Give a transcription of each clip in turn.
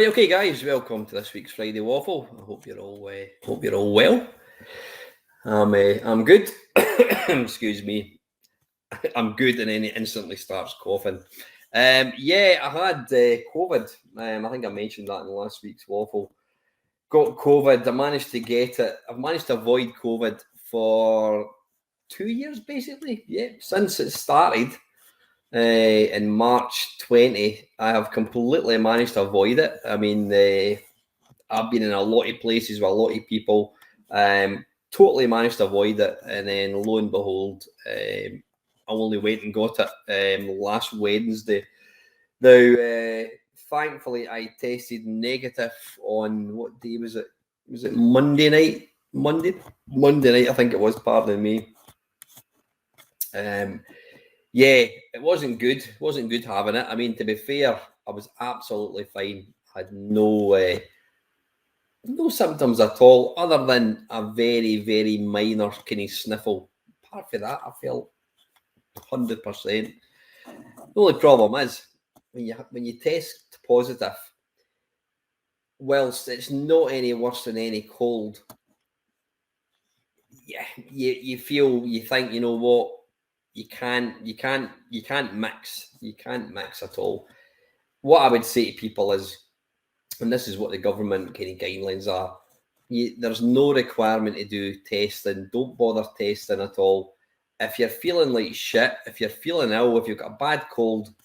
Right, okay, guys, welcome to this week's Friday Waffle. I hope you're all well. I'm good. Excuse me. I'm good, and then it instantly starts coughing. Yeah, I had COVID. I think I mentioned that in last week's waffle. Got COVID. I managed to get it. I've managed to avoid COVID for 2 years, basically. Yeah, since it started. In March 20, I have completely managed to avoid it. I mean, I've been in a lot of places with a lot of people, totally managed to avoid it. And then lo and behold, I only went and got it last Wednesday. Now, thankfully, I tested negative on, what day was it? Was it Monday night? Monday night, I think it was, pardon me. Yeah, it wasn't good. It wasn't good having it. I mean, to be fair, I was absolutely fine. I had no symptoms at all, other than a very, very minor kind of sniffle. Apart from that, I felt 100%. The only problem is when you test positive, whilst it's not any worse than any cold, yeah, you think, you know what, you can't mix. You can't mix at all. What I would say to people is, and this is what the government kind of guidelines are, there's no requirement to do testing. Don't bother testing at all. If you're feeling like shit, if you're feeling ill, if you've got a bad cold,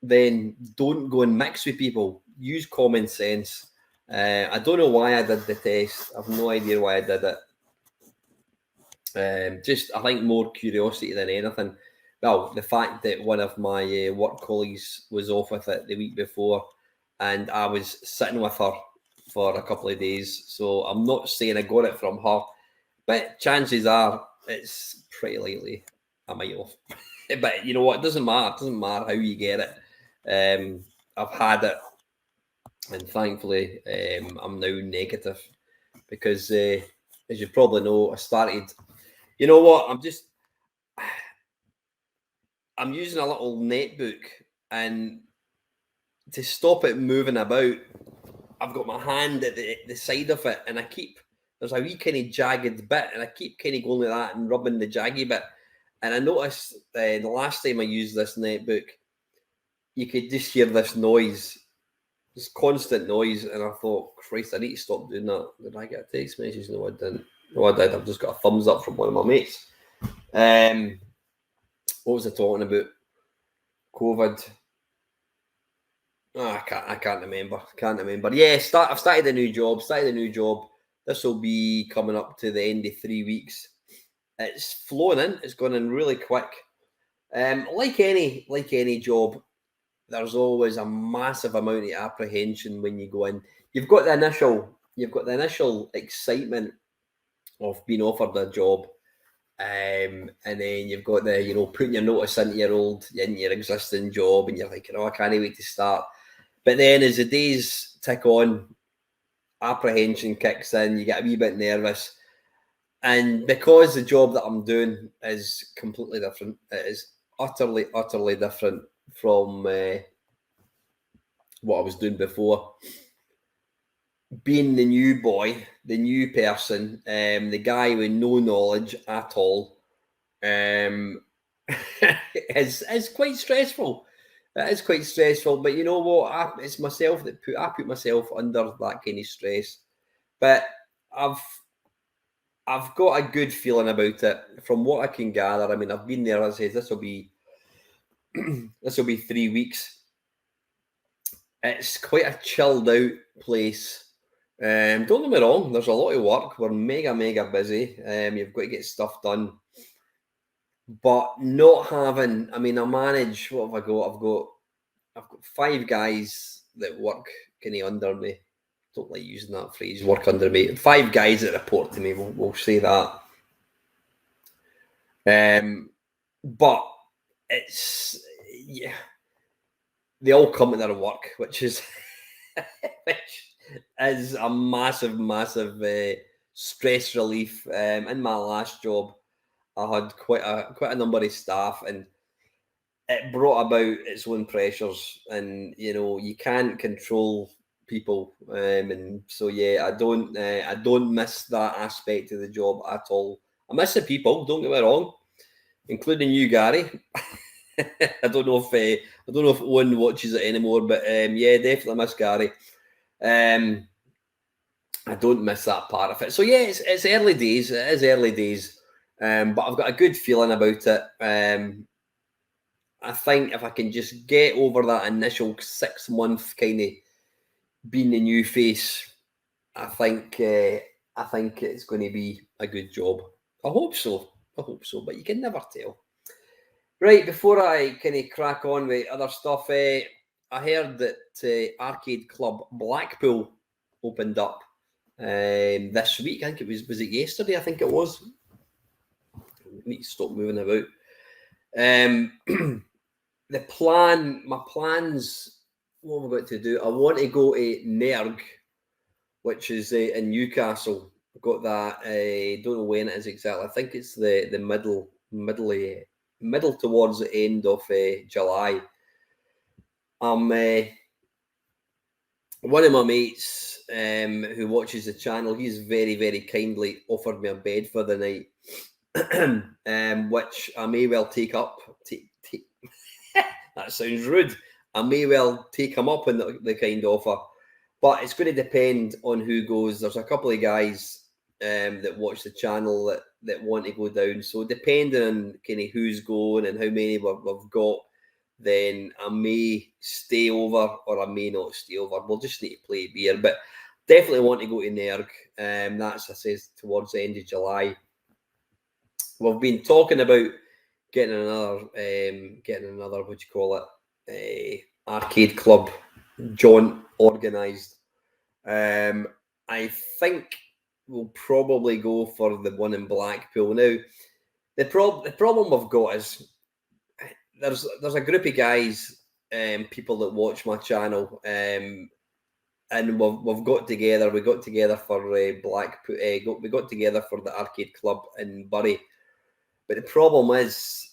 then don't go and mix with people. Use common sense. I don't know why I did the test. I've no idea why I did it. Just, I think, more curiosity than anything. Well, the fact that one of my work colleagues was off with it the week before, and I was sitting with her for a couple of days. So I'm not saying I got it from her, but chances are it's pretty likely I might have. But you know what? It doesn't matter. It doesn't matter how you get it. I've had it, and thankfully I'm now negative because, as you probably know, I started. You know what? I'm using a little netbook, and to stop it moving about, I've got my hand at the side of it, and there's a wee kind of jagged bit, and I keep kind of going like that and rubbing the jaggy bit. And I noticed the last time I used this netbook, you could just hear this noise, this constant noise, and I thought, Christ, I need to stop doing that. Did I get a text message? No, I didn't. No, I did. I've just got a thumbs up from one of my mates. What was I talking about? COVID. Oh, I can't remember. Yeah, I've started a new job. This will be coming up to the end of 3 weeks. It's flown in. It's gone in really quick. Like any job, there's always a massive amount of apprehension when you go in. You've got the initial excitement of being offered a job, and then you've got the putting your notice into your existing job, and you're like, I can't wait to start. But then as the days tick on, apprehension kicks in, you get a wee bit nervous. And because the job that I'm doing is completely different, it is utterly, utterly different from what I was doing before. Being the new boy, the new person, the guy with no knowledge at all, is quite stressful. It is quite stressful, but you know what? It's myself that put myself under that kind of stress. But I've got a good feeling about it from what I can gather. I mean, I've been there. As I said, this will be 3 weeks. It's quite a chilled out place. Don't get me wrong. There's a lot of work. We're mega busy. You've got to get stuff done. But not having, I mean, I manage, what have I got? I've got 5 guys that work kind of under me. Don't like using that phrase, work under me. 5 guys that report to me, we'll say that. But it's, yeah, they all come to their work, which is a massive stress relief. In my last job, I had quite a number of staff, and it brought about its own pressures. And you can't control people, and so yeah, I don't miss that aspect of the job at all. I miss the people. Don't get me wrong, including you, Gary. I don't know if Owen watches it anymore, but yeah, definitely miss Gary. I don't miss that part of it. So yeah, it's early days. It is early days, but I've got a good feeling about it. I think if I can just get over that initial 6 month kind of being the new face, I think it's going to be a good job. I hope so. But you can never tell. Right, before I kind of crack on with other stuff, I heard that Arcade Club Blackpool opened up this week. I think was it yesterday? I think it was. I need to stop moving about. My plans, what have I got to do? I want to go to Nerg, which is in Newcastle. I've got that. I don't know when it is exactly. I think it's the middle towards the end of July. One of my mates who watches the channel, he's very, very kindly offered me a bed for the night, which I may well take up. That sounds rude. I may well take him up on the kind offer, but it's going to depend on who goes. There's a couple of guys that watch the channel that want to go down. So depending on kind of who's going and how many we've got, then I may stay over or I may not stay over. We'll just need to play a beer, but definitely want to go to Nerg. That's, I says, towards the end of July. We've been talking about getting another what do you call it, arcade club jaunt organised. I think we'll probably go for the one in Blackpool. Now, the problem we've got is there's a group of guys, people that watch my channel, and we've got together. We got together for Blackpool. We got together for the arcade club in Bury. But the problem is,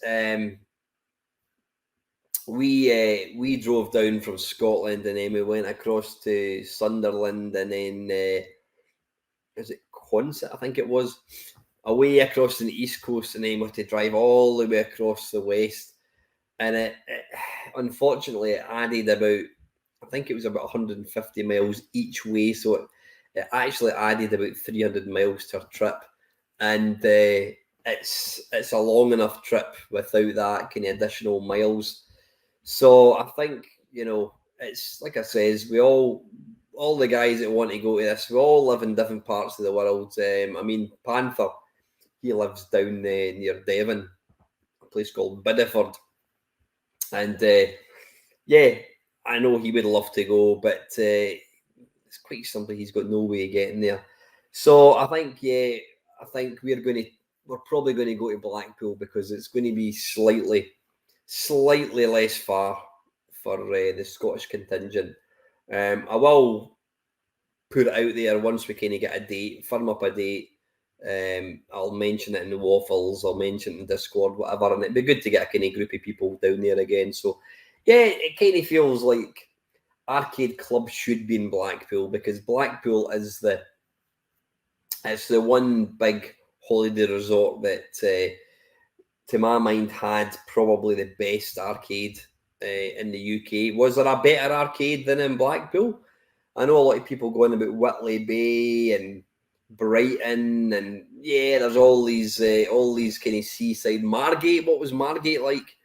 we drove down from Scotland and then we went across to Sunderland and then is it Quonset? I think it was, away across the east coast, and then we had to drive all the way across the west. And it unfortunately it added about, I think it was about 150 miles each way. So it actually added about 300 miles to our trip, and it's a long enough trip without that kind of additional miles. So I think, it's like I says, we all the guys that want to go to this, we all live in different parts of the world. I mean, Panther, he lives down near Devon, a place called Bideford. And yeah, I know he would love to go, but it's quite simply he's got no way of getting there. So I think, we're probably going to go to Blackpool because it's going to be slightly less far for the Scottish contingent. I will put it out there once we kind of get a date, firm up a date. I'll mention it in the waffles, I'll mention it in Discord, whatever, and it'd be good to get a kind of group of people down there again. So yeah, it kind of feels like Arcade Club should be in Blackpool, because Blackpool is the one big holiday resort that to my mind had probably the best arcade in the UK. Was there a better arcade than in Blackpool? I know a lot of people going about Whitley Bay and Brighton, and yeah, there's all these kind of seaside. Margate, what was Margate like?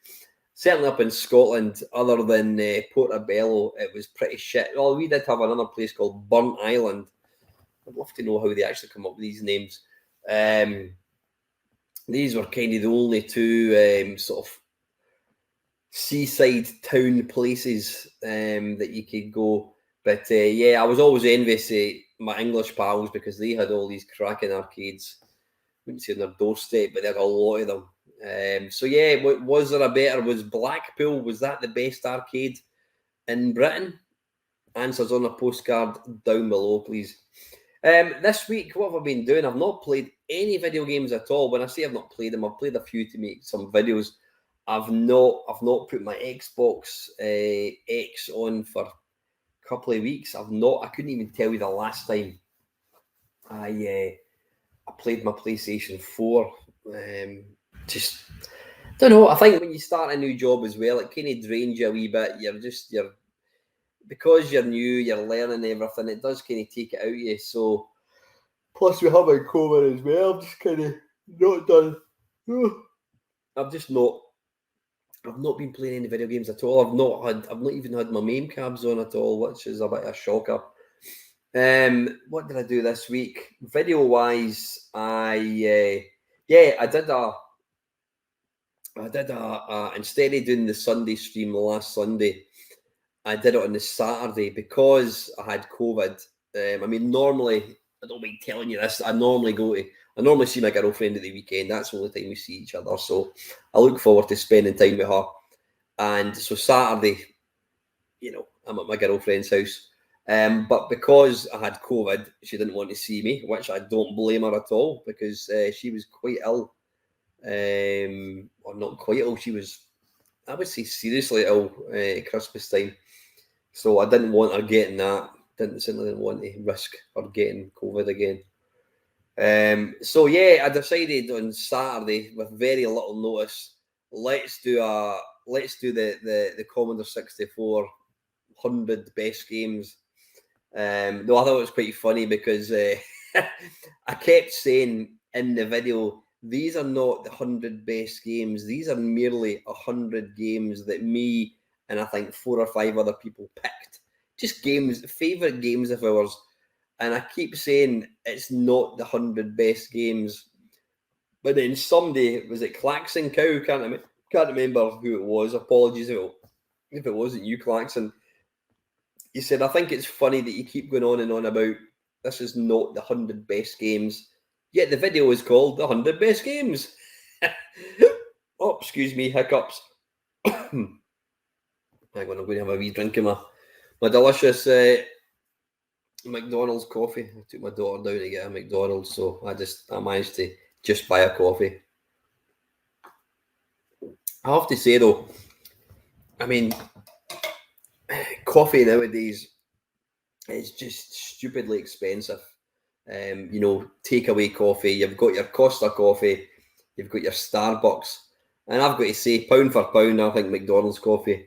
Certainly up in Scotland, other than Portobello, it was pretty shit. Well, we did have another place called Burnt Island. I'd love to know how they actually come up with these names. These were kind of the only two sort of seaside town places that you could go. But yeah, I was always envious of my English pals because they had all these cracking arcades. I wouldn't say on their doorstep, but they had a lot of them. So yeah, was there a better? Was Blackpool, was that the best arcade in Britain? Answers on a postcard down below, please. This week, what have I been doing? I've not played any video games at all. When I say I've not played them, I've played a few to make some videos. I've not put my Xbox X on for couple of weeks. I couldn't even tell you the last time I played my PlayStation 4. Just don't know. I think when you start a new job as well, it kind of drains you a wee bit. You're because you're new, you're learning everything. It does kind of take it out of you. So plus we have a COVID as well. I'm just kind of not done. I've not been playing any video games at all. I've not even had my MAME cabs on at all, which is a bit of a shocker. What did I do this week? Video wise, I did a instead of doing the Sunday stream last Sunday, I did it on the Saturday because I had COVID. I mean, normally, I don't mind telling you this, I normally see my girlfriend at the weekend. That's the only time we see each other. So I look forward to spending time with her. And so Saturday, I'm at my girlfriend's house. But because I had COVID, she didn't want to see me, which I don't blame her at all, because she was quite ill. Or not quite ill. She was, I would say, seriously ill at Christmas time. So I didn't want her getting that. Certainly didn't want to risk her getting COVID again. So yeah, I decided on Saturday with very little notice, let's do the Commodore 64 100 best games. Though I thought it was quite funny because I kept saying in the video, these are not the 100 best games. These are merely 100 games that me and I think 4 or 5 other people picked. Just games, favourite games of ours. And I keep saying it's not the 100 best games. But then somebody, was it Claxon Cow? Can't remember who it was. Apologies if it wasn't you, Claxon. He said, I think it's funny that you keep going on and on about this is not the 100 best games. Yet the video is called the 100 best games. Oh, excuse me, hiccups. Hang on, I'm going to have a wee drink of my delicious McDonald's coffee. I took my daughter down to get a McDonald's, so I managed to just buy a coffee. I have to say though, I mean, coffee nowadays is just stupidly expensive. Takeaway coffee, you've got your Costa coffee, you've got your Starbucks, and I've got to say, pound for pound, I think McDonald's coffee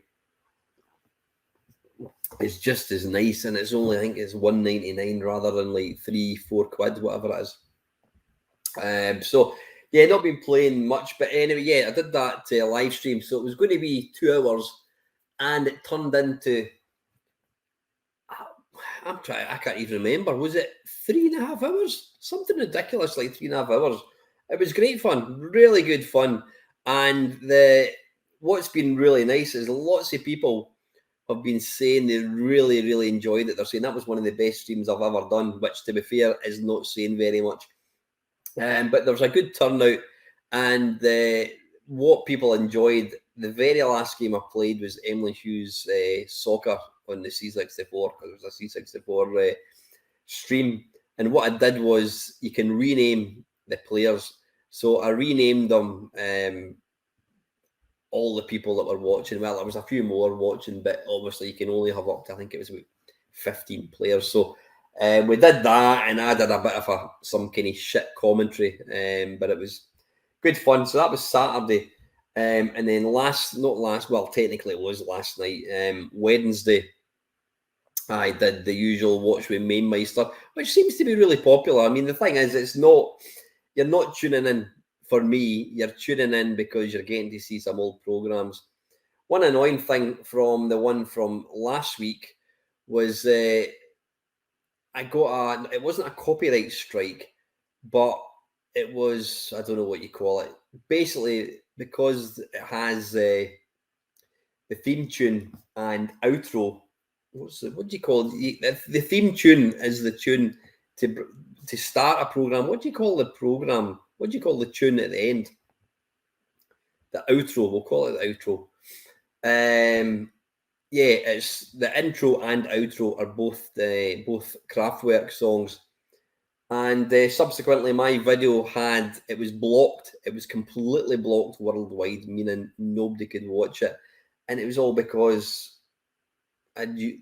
is just as nice, and it's only, I think it's $1.99 rather than like £3-4 quid, whatever it is. So yeah, not been playing much, but anyway, yeah, I did that live stream, so it was going to be 2 hours, and it turned into, I can't even remember, was it 3.5 hours? Something ridiculous like 3.5 hours. It was great fun, really good fun, and what's been really nice is lots of people have been saying they really, really enjoyed it. They're saying that was one of the best streams I've ever done, which, to be fair, is not saying very much. But there was a good turnout, and what people enjoyed, the very last game I played was Emily Hughes Soccer on the C64, because it was a C64 stream. And what I did was, you can rename the players. So I renamed them, all the people that were watching. Well, there was a few more watching, but obviously you can only have up to, I think it was about 15 players. So we did that, and I did a bit of some kind of shit commentary, but it was good fun. So that was Saturday. And then technically it was last night, Wednesday, I did the usual Watch with Main Meister, which seems to be really popular. I mean, the thing is, you're not tuning in for me, you're tuning in because you're getting to see some old programs. One annoying thing from the one from last week was it wasn't a copyright strike, but it was, I don't know what you call it. Basically, because it has the theme tune and outro. What do you call it? The theme tune is the tune to start a program. What do you call the program? What do you call the tune at the end? The outro. We'll call it the outro. It's the intro and outro are both Kraftwerk songs. And subsequently, my video it was blocked. It was completely blocked worldwide, meaning nobody could watch it. And it was all because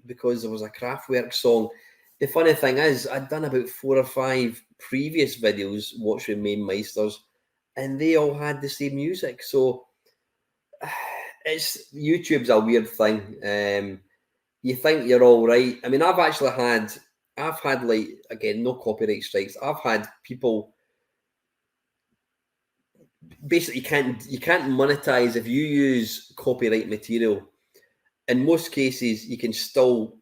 because there was a Kraftwerk song. The funny thing is, I'd done about 4 or 5 previous videos watching Main Meisters, and they all had the same music. So YouTube's a weird thing. You think you're all right. I mean, I've had like, again, no copyright strikes. I've had people basically you can't monetize if you use copyright material. In most cases, you can still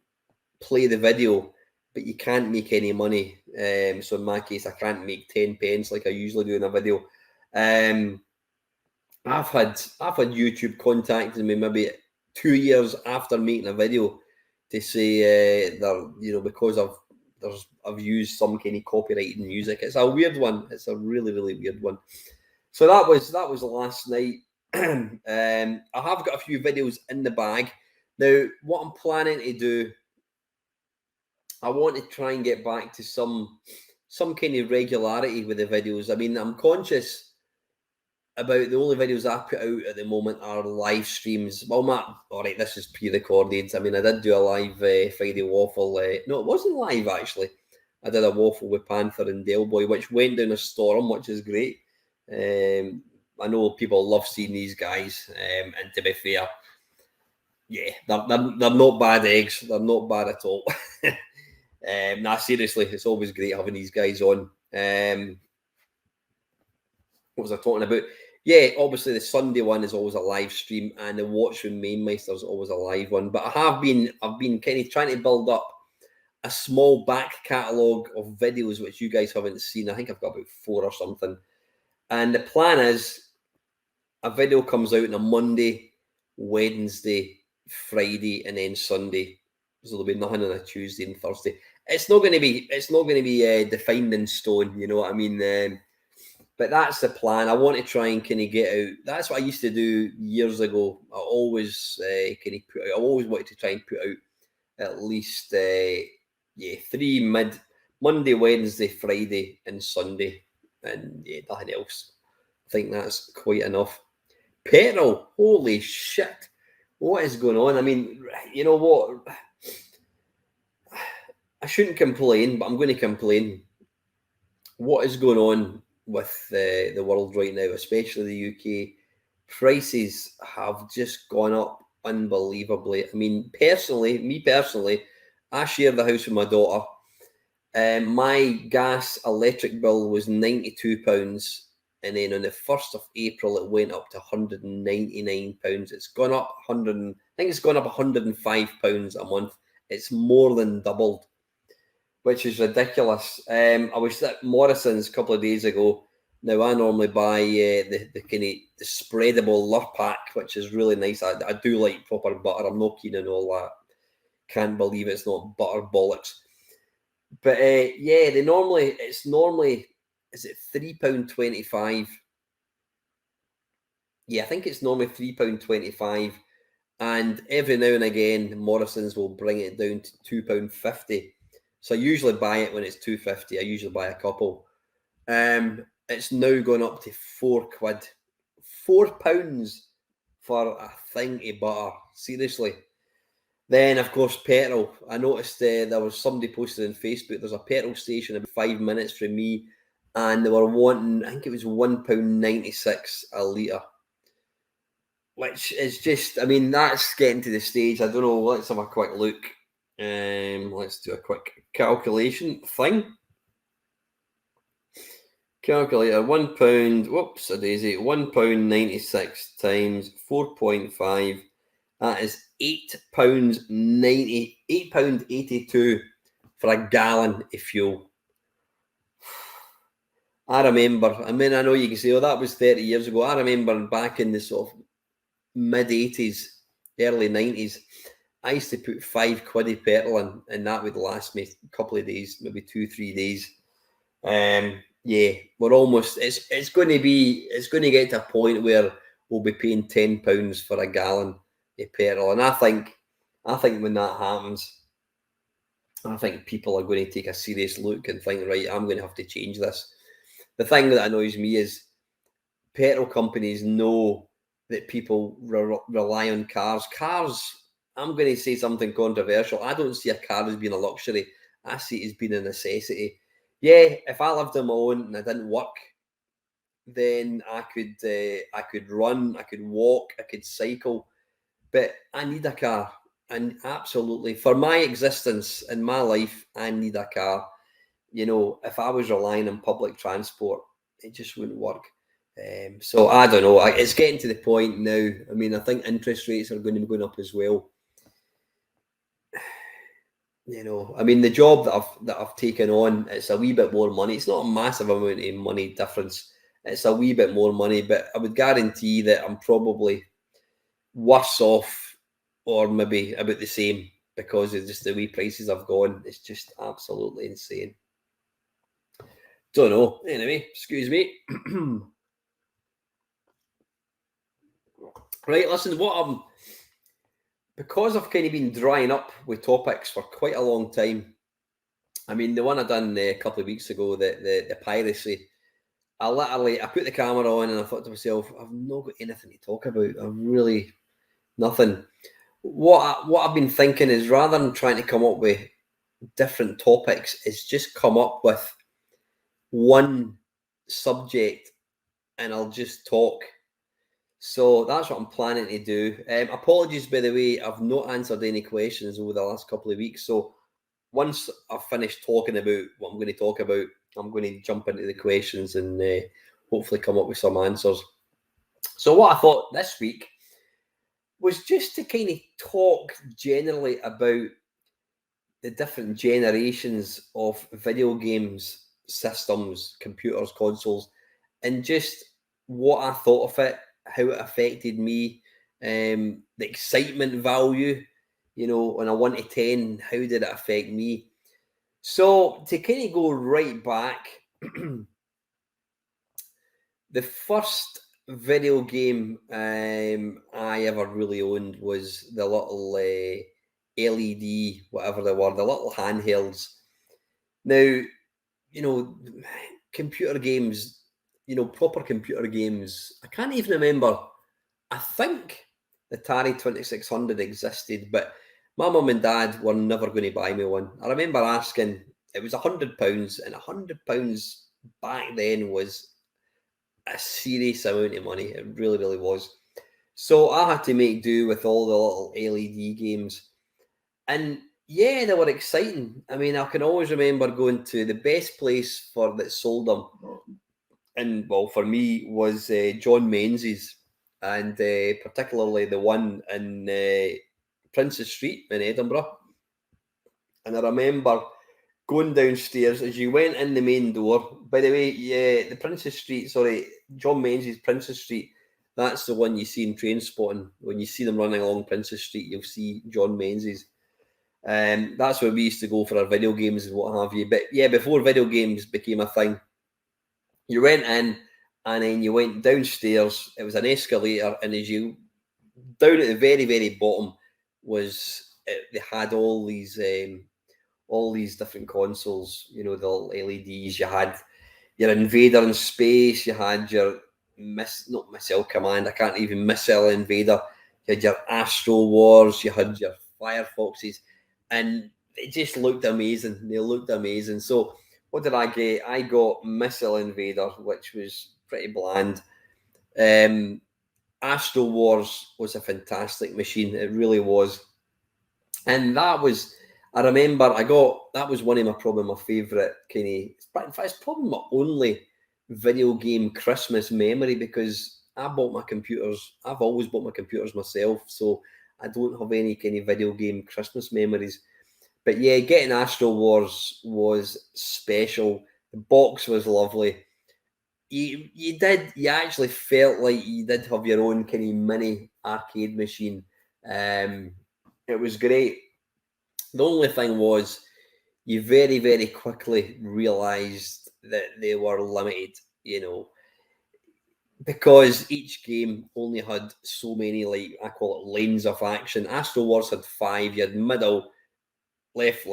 play the video, but you can't make any money. So in my case, I can't make 10 pence like I usually do in a video. I've had YouTube contacting me maybe 2 years after making a video to say because I've used some kind of copyrighted music. It's a weird one. It's a really, really weird one. So that was last night. I have got a few videos in the bag. Now, what I'm planning to do, I want to try and get back to some kind of regularity with the videos. I mean, I'm conscious about the only videos I put out at the moment are live streams. Well, all right, this is pre-recorded. I mean, I did do a live Friday Waffle. No, it wasn't live, actually. I did a waffle with Panther and Delboy, which went down a storm, which is great. I know people love seeing these guys, and to be fair, yeah, they're not bad eggs. They're not bad at all. Nah, seriously, it's always great having these guys on. What was I talking about? Yeah, obviously the Sunday one is always a live stream, and the Watch from Mainmeister is always a live one. But I've been kind of trying to build up a small back catalogue of videos which you guys haven't seen. I think I've got about 4 or something. And the plan is a video comes out on a Monday, Wednesday, Friday, and then Sunday. So there'll be nothing on a Tuesday and Thursday. It's not going to be defined in stone. You know what I mean? But that's the plan. I want to try and kind of get out. That's what I used to do years ago. I always I always wanted to try and put out at least 3 Monday, Wednesday, Friday, and Sunday, and nothing else. I think that's quite enough. Petrol, holy shit! What is going on? I mean, you know what? I shouldn't complain, but I'm going to complain. What is going on with the world right now, especially the UK? Prices have just gone up unbelievably. I mean, me personally, I share the house with my daughter. My gas electric bill was £92, and then on the 1st of April it went up to £199. It's gone up I think it's gone up £105 a month. It's more than doubled, which is ridiculous. I was at Morrison's a couple of days ago. Now, I normally buy the kind of the spreadable Lur pack, which is really nice. I do like proper butter. I'm not keen on all that. Can't believe it's not butter bollocks. But it's normally is it £3.25? Yeah, I think it's normally £3.25. And every now and again, Morrison's will bring it down to £2.50. So I usually buy it when it's £2.50. I usually buy a couple. It's now gone up to £4. £4 for a thing of butter. Seriously. Then, of course, petrol. I noticed there was somebody posted on Facebook. There's a petrol station about 5 minutes from me, and they were wanting, I think it was £1.96 a litre. Which is just, I mean, that's getting to the stage. I don't know. Let's have a quick look. Let's do a quick calculation thing. Calculator, £1. Whoops, a daisy. £1.96 times 4.5. That is £8.90, £8.82 for a gallon of fuel. I remember. I mean, I know you can say, "Oh, that was 30 years ago." I remember back in the sort of mid-80s, early 90s. I used to put £5 of petrol in, and that would last me a couple of days, maybe 2-3 days. We're almost. It's going to get to a point where we'll be paying £10 for a gallon of petrol, and I think when that happens, I think people are going to take a serious look and think, right, I'm going to have to change this. The thing that annoys me is petrol companies know that people rely on cars. Cars, I'm going to say something controversial. I don't see a car as being a luxury. I see it as being a necessity. Yeah, if I lived on my own and I didn't work, then I could run, I could walk, I could cycle, but I need a car. And absolutely, for my existence in my life, I need a car. You know, if I was relying on public transport, it just wouldn't work. So I don't know. It's getting to the point now. I mean, I think interest rates are going to be going up as well. You know, I mean, the job that I've taken on, it's a wee bit more money. It's not a massive amount of money difference. It's a wee bit more money, but I would guarantee that I'm probably worse off, or maybe about the same, because of just the wee prices I've gone. It's just absolutely insane. Don't know. Anyway, excuse me. Right, listen. Because I've kind of been drying up with topics for quite a long time. I mean, the one I done a couple of weeks ago, the piracy. I put the camera on and I thought to myself, I've not got anything to talk about. I've really nothing. What I've been thinking is, rather than trying to come up with different topics, is just come up with one subject and I'll just talk. So that's what I'm planning to do. Apologies, by the way, I've not answered any questions over the last couple of weeks. So once I've finished talking about what I'm going to talk about, I'm going to jump into the questions and hopefully come up with some answers. So what I thought this week was just to kind of talk generally about the different generations of video games, systems, computers, consoles, and just what I thought of it, how it affected me, the excitement value, you know, on a 1 to 10, how did it affect me? So to kind of go right back, the first video game I ever really owned was the little LED, whatever they were, the little handhelds. Now, you know, computer games, you know, proper computer games. I can't even remember. I think the Atari 2600 existed, but my mum and dad were never going to buy me one. I remember asking, it was £100, and £100 back then was a serious amount of money. It really, really was. So I had to make do with all the little LED games. And yeah, they were exciting. I mean, I can always remember going to the best place for that sold them. And well, for me, was John Menzies, and particularly the one in Princes Street in Edinburgh. And I remember going downstairs as you went in the main door. By the way, yeah, the Princes Street, sorry, John Menzies, Princes Street. That's the one you see in Train Spotting. When you see them running along Princes Street, you'll see John Menzies. That's where we used to go for our video games and what have you. But yeah, before video games became a thing, you went in and then you went downstairs. It was an escalator, and as you down at the very, very bottom was they had all these different consoles. You know, the LEDs. You had your Invader in Space. You had your not Missile Command. I can't even Missile Invader. You had your Astro Wars. You had your Firefoxes, and it just looked amazing. They looked amazing. So what did I get? I got Missile Invader, which was pretty bland. Astro Wars was a fantastic machine. It really was. And that was, I remember that was one of probably my favourite kind of, in fact, it's probably my only video game Christmas memory, because I've always bought my computers myself. So I don't have any kind of video game Christmas memories. But yeah, getting Astro Wars was special. The box was lovely. You actually felt like you did have your own kind of mini arcade machine. It was great. The only thing was, you very, very quickly realised that they were limited, you know, because each game only had so many, like I call it, lanes of action. Astro Wars had 5. You had middle, left,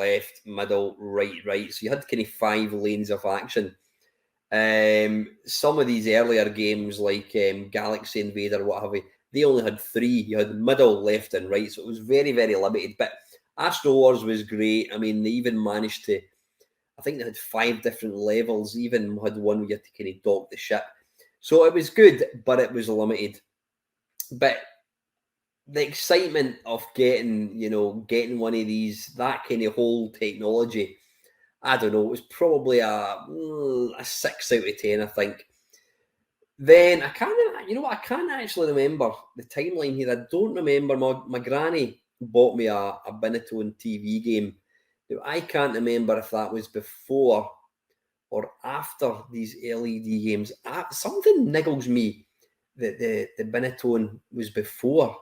middle, right. So you had kind of 5 lanes of action. Some of these earlier games, like Galaxy Invader, what have you, they only had 3. You had middle, left, and right, so it was very, very limited. But Astro Wars was great. I mean, they even managed to, I think they had 5 different levels, even had one where you had to kind of dock the ship. So it was good, but it was limited. But the excitement of getting one of these, that kind of whole technology, I don't know, it was probably a 6 out of 10, I think. Then I can't actually remember the timeline here. I don't remember. My granny bought me a Binatone TV game. Now, I can't remember if that was before or after these LED games. Something niggles me that the Binatone was before,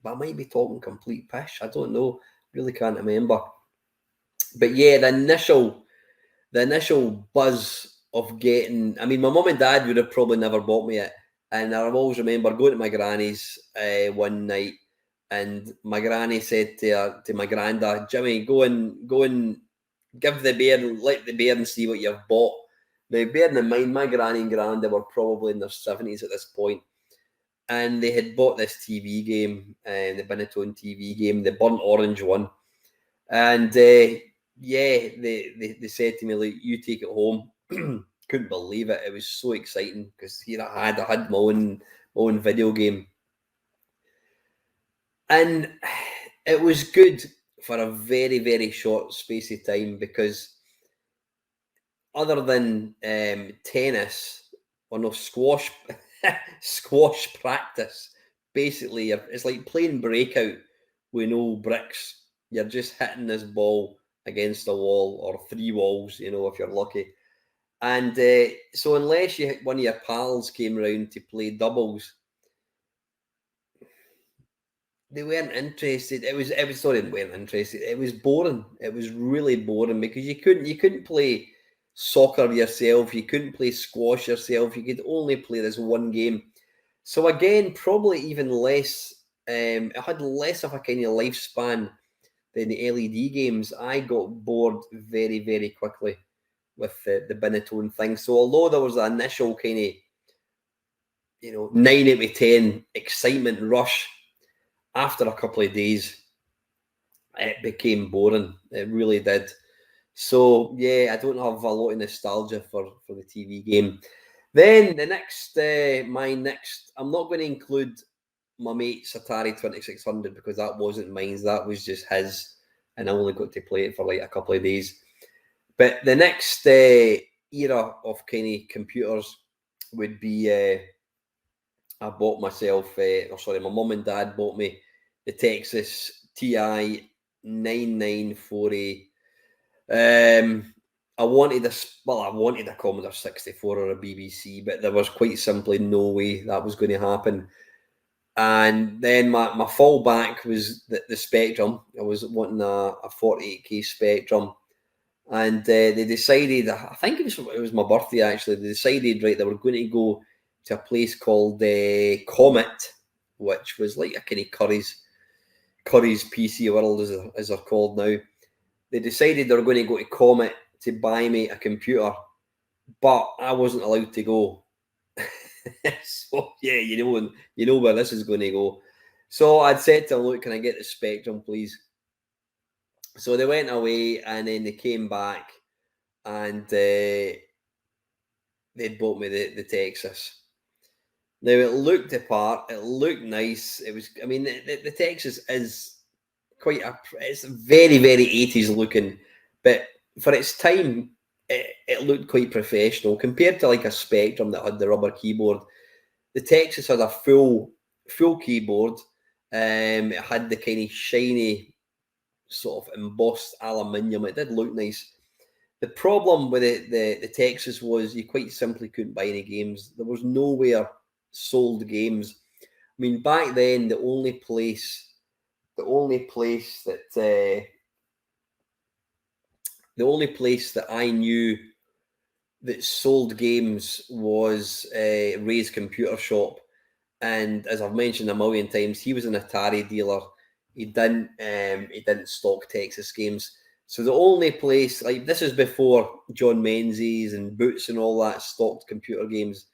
but I might be talking complete pish. I don't know. Really can't remember. But yeah, the initial buzz of getting, I mean, my mum and dad would have probably never bought me it. And I always remember going to my granny's one night, and my granny said to my granddad, Jimmy, go and give the bear, let the bear and see what you've bought. Now, bearing in mind, my granny and granda were probably in their 70s at this point, and they had bought this TV game, the Binatone TV game, the burnt orange one. And yeah, they said to me, like, you take it home. Couldn't believe it. It was so exciting because here I had my own video game. And it was good for a very, very short space of time, because other than tennis or no squash, squash practice, basically it's like playing breakout with no bricks. You're just hitting this ball against a wall or 3 walls, if you're lucky. And so unless one of your pals came around to play doubles, they weren't interested. It was sorry, they weren't interested. It was boring. It was really boring because you couldn't play soccer yourself. You couldn't play squash yourself. You could only play this one game. So again, probably even less. It had less of a kind of lifespan than the LED games. I got bored very, very quickly with the Binatone thing. So although there was an initial kind of 9 out of 10 excitement rush, after a couple of days, it became boring. It really did. So yeah, I don't have a lot of nostalgia for the TV game. Then the next, I'm not going to include my mate's Atari 2600 because that wasn't mine. That was just his, and I only got to play it for like a couple of days. But the next era of kind of computers would be, I bought myself, my mum and dad bought me the Texas TI 9940. I wanted a Commodore 64 or a BBC, but there was quite simply no way that was going to happen. And then my fallback was the Spectrum. I was wanting a 48K Spectrum. And they decided, I think it was my birthday actually, they decided, right, they were going to go to a place called Comet, which was like a kind of Curry's PC world, as they're called now. They decided they were going to go to Comet to buy me a computer, but I wasn't allowed to go. So yeah, you know where this is going to go. So I'd said to them, look, can I get the Spectrum, please? So they went away, and then they came back, and they'd bought me the Texas. Now it looked the part, it looked nice. It was, I mean, the Texas is it's very, very 80s looking, but for its time, it looked quite professional compared to like a Spectrum that had the rubber keyboard. The Texas had a full keyboard. It had the kind of shiny, sort of embossed aluminium. It did look nice. The problem with the Texas was you quite simply couldn't buy any games. There was nowhere sold games. I mean, back then the only place that I knew that sold games was Ray's Computer Shop. And as I've mentioned a million times, he was an Atari dealer. He didn't stock Texas games. So the only place, like, this is before John Menzies and Boots and all that stocked computer games.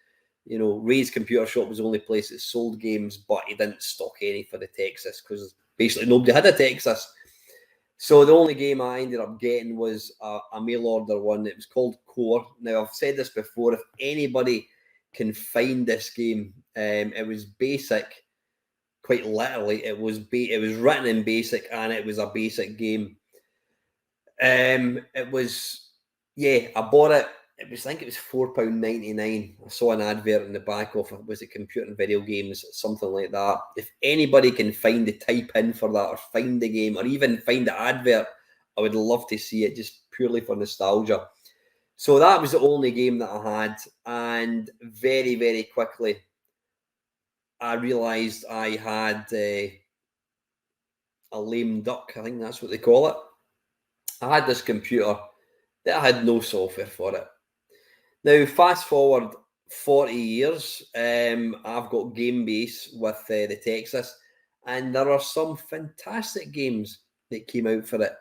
Ray's computer shop was the only place that sold games, but he didn't stock any for the Texas because basically nobody had a Texas. So the only game I ended up getting was a mail order one. It was called Core. Now, I've said this before. If anybody can find this game, it was basic. Quite literally, it was written in basic, and it was a basic game. It was, I bought it. I think it was £4.99. I saw an advert in the back of it. Was it Computer and Video Games, something like that? If anybody can find the type in for that, or find the game, or even find the advert, I would love to see it, just purely for nostalgia. So that was the only game that I had, and very, very quickly, I realised I had a lame duck. I think that's what they call it. I had this computer that I had no software for it. Now, fast forward 40 years, I've got Gamebase with the Texas, and there are some fantastic games that came out for it,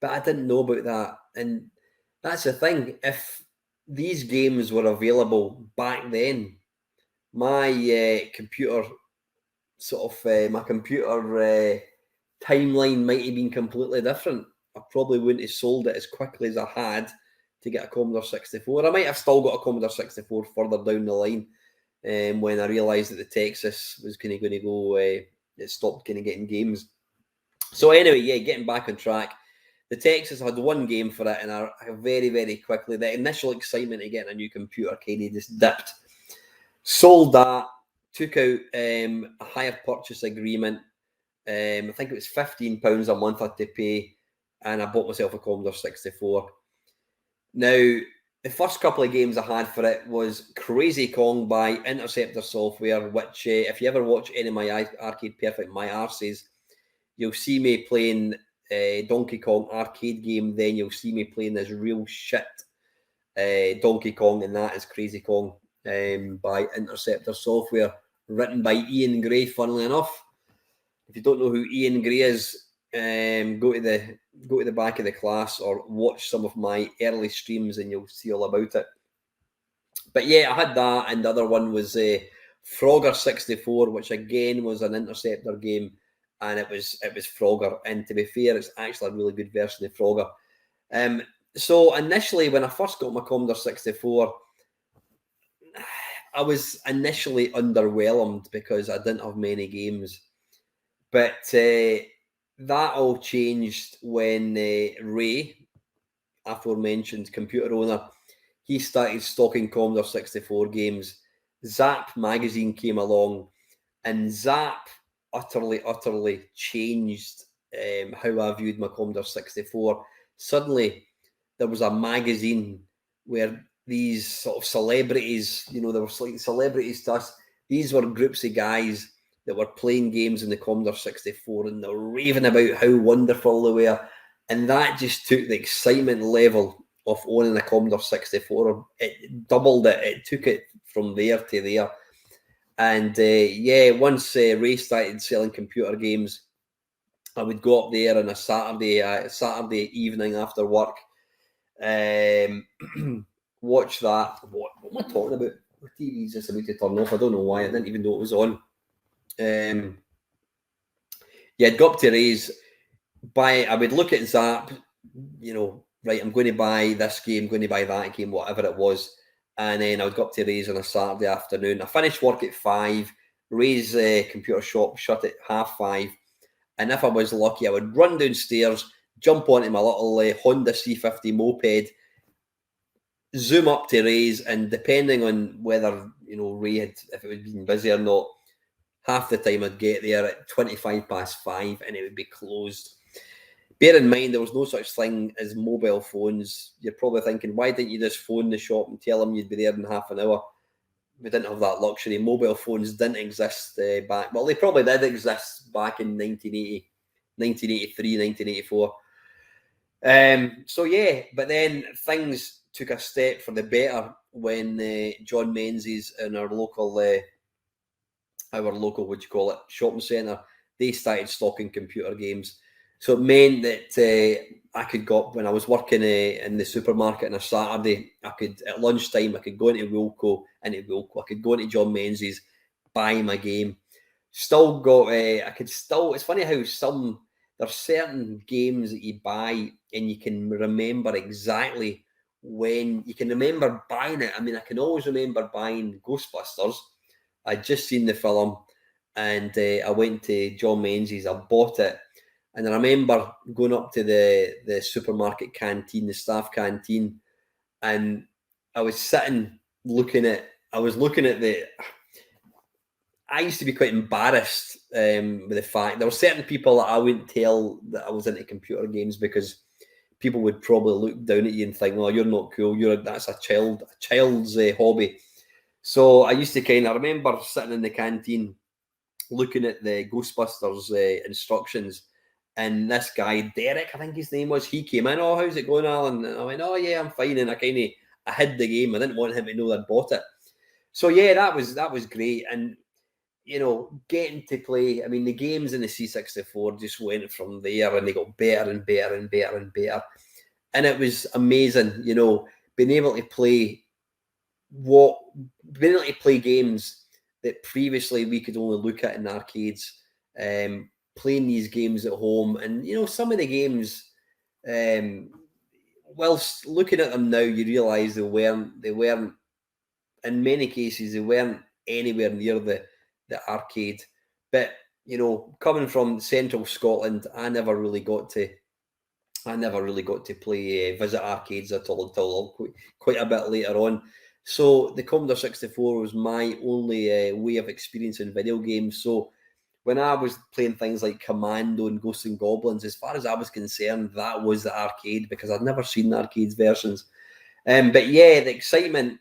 but I didn't know about that. And that's the thing. If these games were available back then, my computer timeline might have been completely different. I probably wouldn't have sold it as quickly as I had to get a Commodore 64. I might have still got a Commodore 64 further down the line when I realised that the Texas was going to go, it stopped kind of getting games. So anyway, getting back on track, the Texas had one game for it, and I very, very quickly, the initial excitement of getting a new computer kind of just dipped. Sold that, took out a hire purchase agreement. I think it was £15 a month I had to pay, and I bought myself a Commodore 64. Now, the first couple of games I had for it was Crazy Kong by Interceptor Software, which, if you ever watch any of my Arcade Perfect My Arses, you'll see me playing Donkey Kong arcade game, then you'll see me playing this real shit Donkey Kong, and that is Crazy Kong by Interceptor Software, written by Ian Gray, funnily enough. If you don't know who Ian Gray is, go to the back of the class or watch some of my early streams and you'll see all about it. But I had that, and the other one was Frogger 64, which again was an Interceptor game, and it was Frogger. And to be fair, it's actually a really good version of Frogger. So initially, when I first got my Commodore 64, I was initially underwhelmed because I didn't have many games. But that all changed when Ray, aforementioned computer owner, he started stocking Commodore 64 games. Zap magazine came along, and Zap utterly changed how I viewed my Commodore 64. Suddenly, there was a magazine where these sort of celebrities, there were like celebrities to us. These were groups of guys that were playing games in the Commodore 64, and they were raving about how wonderful they were. And that just took the excitement level of owning a Commodore 64. It doubled it. It took it from there to there. And once Ray started selling computer games, I would go up there on a Saturday evening after work, watch that. What am I talking about? My TV's just about to turn off. I don't know why. I didn't even know it was on. I'd go up to Ray's, I would look at Zap, right, I'm going to buy this game, going to buy that game, whatever it was. And then I would go up to Ray's on a Saturday afternoon. I finished work at 5. Ray's computer shop shut at 5:30. And if I was lucky, I would run downstairs, jump onto my little Honda C50 moped, zoom up to Ray's, and depending on whether, Ray if it was being busy or not, half the time I'd get there at 5:25 and it would be closed. Bear in mind, there was no such thing as mobile phones. You're probably thinking, why didn't you just phone the shop and tell them you'd be there in half an hour? We didn't have that luxury. Mobile phones didn't exist back. Well, they probably did exist back in 1980, 1983, 1984. But then things took a step for the better when John Menzies in our local shopping centre, they started stocking computer games. So it meant that I could go up when I was working in the supermarket on a Saturday. I could at lunchtime I could go into Wilco, I could go into John Menzies, buy my game. Still got I could still. It's funny how there's certain games that you buy and you can remember exactly when you can remember buying it. I mean, I can always remember buying Ghostbusters. I'd just seen the film, and I went to John Menzies. I bought it, and I remember going up to the supermarket canteen, the staff canteen, and I was sitting looking at. I was looking at the. I used to be quite embarrassed with the fact there were certain people that I wouldn't tell that I was into computer games because people would probably look down at you and think, "Well, you're not cool. That's a child's hobby." So I used to kind of remember sitting in the canteen looking at the Ghostbusters instructions, and this guy Derek, I think his name was, he came in. "Oh, how's it going, Alan?" And I went, "Oh yeah, I'm fine." And I hid the game. I didn't want him to know I'd bought it. So yeah, that was great. And getting to play. I mean, the games in the C64 just went from there, and they got better and better and better and better. And it was amazing, being able to play games that previously we could only look at in arcades. Playing these games at home, and some of the games. Whilst looking at them now, you realise they weren't. In many cases, they weren't anywhere near the arcade. But coming from central Scotland, I never really got to play visit arcades at all until quite a bit later on. So the Commodore 64 was my only way of experiencing video games. So when I was playing things like Commando and Ghosts and Goblins, as far as I was concerned, that was the arcade, because I'd never seen the arcade versions. But yeah, the excitement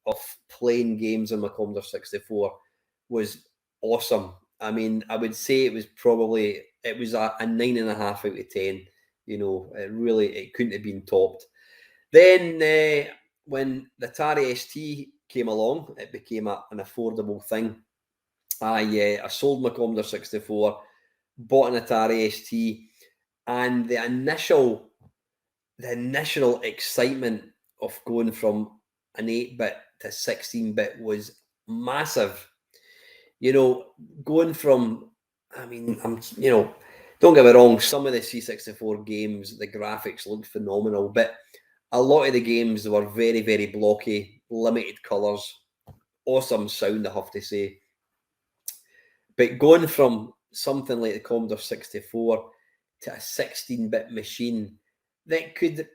of playing games on my Commodore 64 was awesome. I mean, I would say it was a 9.5 out of 10. It couldn't have been topped. Then when the Atari ST came along, it became an affordable thing. I sold my Commodore 64, bought an Atari ST, and the initial excitement of going from an 8-bit to 16-bit was massive. Going from, I mean, don't get me wrong, some of the C64 games, the graphics looked phenomenal, but a lot of the games were very, very blocky, limited colours, awesome sound, I have to say. But going from something like the Commodore 64 to a 16-bit machine that could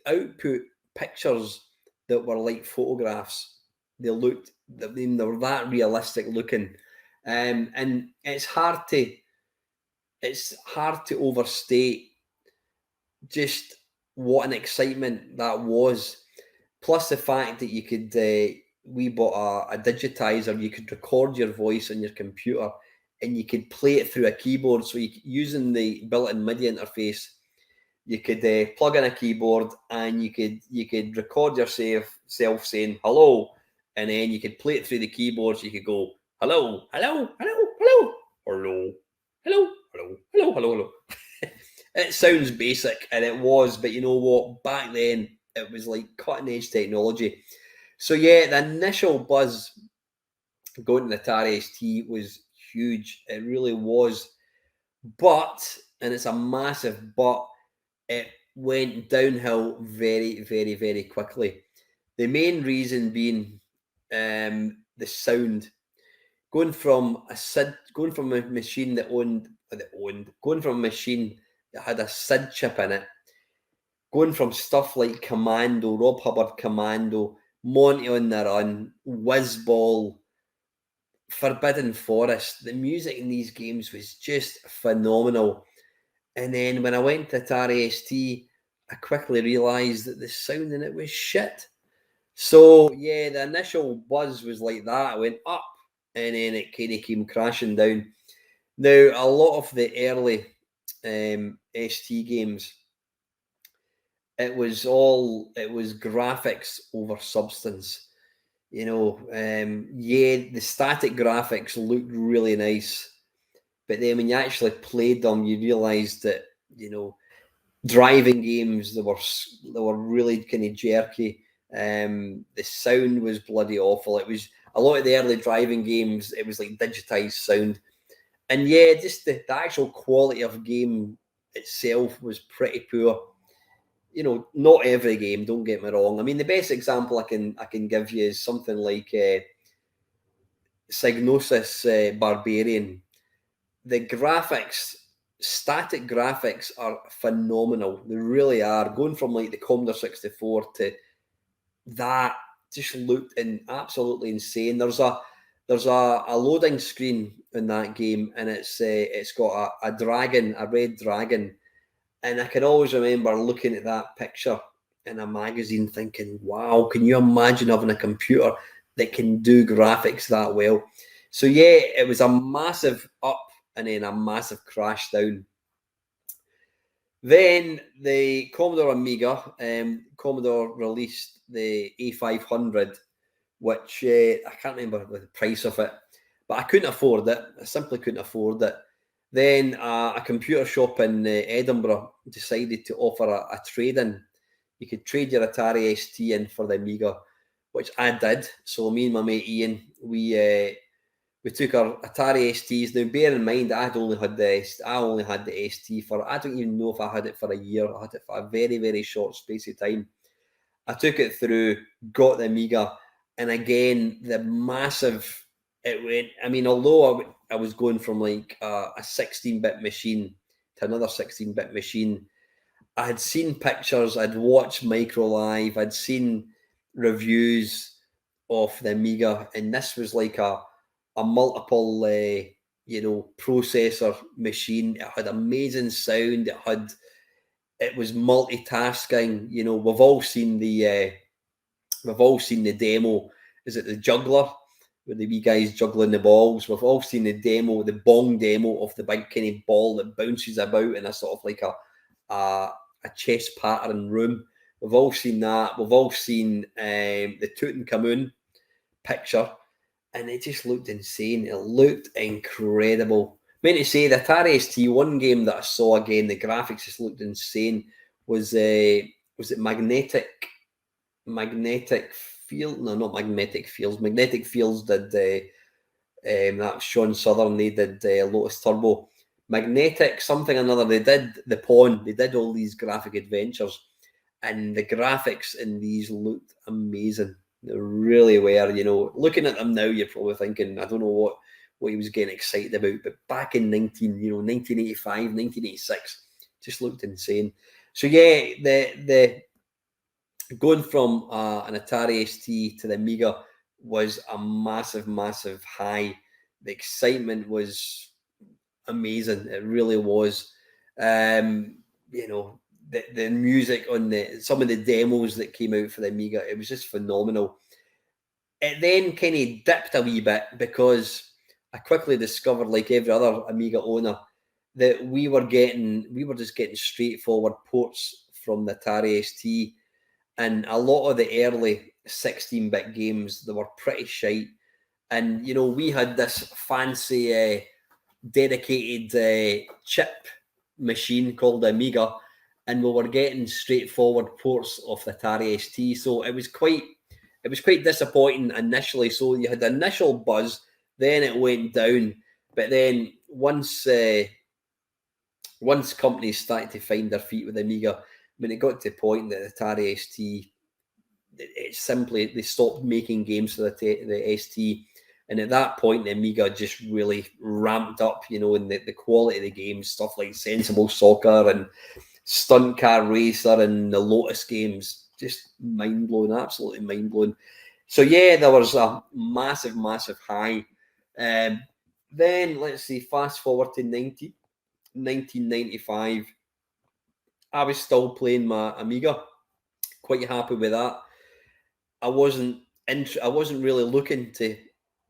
output pictures that were like photographs. They were that realistic looking, and it's hard to overstate just what an excitement that was. Plus the fact that you could we bought a digitizer. You could record your voice on your computer, and you could play it through a keyboard. So using the built-in MIDI interface, you could plug in a keyboard, and you could record yourself saying hello, and then you could play it through the keyboard. So you could go hello, hello, hello, hello, hello, hello, hello, hello, hello, hello. It sounds basic, and it was, but you know what? Back then, it was like cutting edge technology. So yeah, the initial buzz going to the Atari ST was huge. It really was. But, and it's a massive but, it went downhill very, very, very quickly. The main reason being the sound. Going from a machine going from a machine that had a SID chip in it, going from stuff like Commando, Rob Hubbard Commando, Monty on the Run, Whizball, Forbidden Forest. The music in these games was just phenomenal. And then when I went to Atari ST, I quickly realised that the sound in it was shit. So yeah, the initial buzz was like that. I went up, and then it kind of came crashing down. Now, a lot of the early ST games, it was graphics over substance. The static graphics looked really nice, But then when you actually played them, you realised that, you know, driving games, they were really kind of jerky. The sound was bloody awful. It was a lot of the early driving games. It was like digitized sound, and yeah, just the actual quality of game itself was pretty poor. You know, not every game. Don't get me wrong. I mean, the best example I can give you is something like Psygnosis Barbarian. The graphics, static graphics, are phenomenal. They really are. Going from like the Commodore 64 to that just looked absolutely insane. There's a loading screen in that game, and it's got a dragon, a red dragon, and I can always remember looking at that picture in a magazine, thinking, "Wow, can you imagine having a computer that can do graphics that well?" So yeah, it was a massive up and then a massive crash down. Then the Commodore Amiga, Commodore released the A500, which I can't remember the price of it, but I couldn't afford it. I simply couldn't afford it. Then a computer shop in Edinburgh decided to offer a trade-in. You could trade your Atari ST in for the Amiga, which I did. So me and my mate Ian, we took our Atari STs. Now, bear in mind, I only had the ST for, I don't even know if I had it for a year. I had it for a very, very short space of time. I took it through, got the Amiga, and again, the massive, it went, I mean, although I was going from like a 16-bit machine to another 16-bit machine, I had seen pictures, I'd watched Micro Live, I'd seen reviews of the Amiga, and this was like a multiple, processor machine. It had amazing sound. It was multitasking. You know, we've all seen the demo. Is it the juggler with the wee guys juggling the balls? We've all seen the demo, the bong demo of the big kind of ball that bounces about in a sort of like a chess pattern room. We've all seen that. We've all seen the Tutankhamun picture, and it just looked insane. It looked incredible. I mean, to say the Atari ST, one game that I saw again, the graphics just looked insane. Was it magnetic field? No, not magnetic fields. Magnetic fields did that was Sean Southern. They did Lotus Turbo. Magnetic something or another. They did the Pawn. They did all these graphic adventures, and the graphics in these looked amazing. They really were. You know, looking at them now, you're probably thinking, I don't know what he was getting excited about, but back in 1985, 1986, just looked insane. So yeah, the going from an Atari ST to the Amiga was a massive, massive high. The excitement was amazing. It really was. You know, the music on some of the demos that came out for the Amiga, it was just phenomenal. It then kind of dipped a wee bit because I quickly discovered, like every other Amiga owner, that we were just getting straightforward ports from the Atari ST, and a lot of the early 16-bit games, they were pretty shite. And you know, we had this fancy dedicated chip machine called the Amiga, and we were getting straightforward ports of the Atari ST. So it was quite disappointing initially. So you had the initial buzz, then it went down, but then once companies started to find their feet with Amiga, when it got to the point that the Atari ST, it simply, they stopped making games for the ST. And at that point, the Amiga just really ramped up, you know, in the quality of the games, stuff like Sensible Soccer and Stunt Car Racer and the Lotus games, just mind blowing, absolutely mind blowing. So yeah, there was a massive, massive high. Then let's see, fast forward to 1995. I was still playing my Amiga, quite happy with that. I wasn't really looking to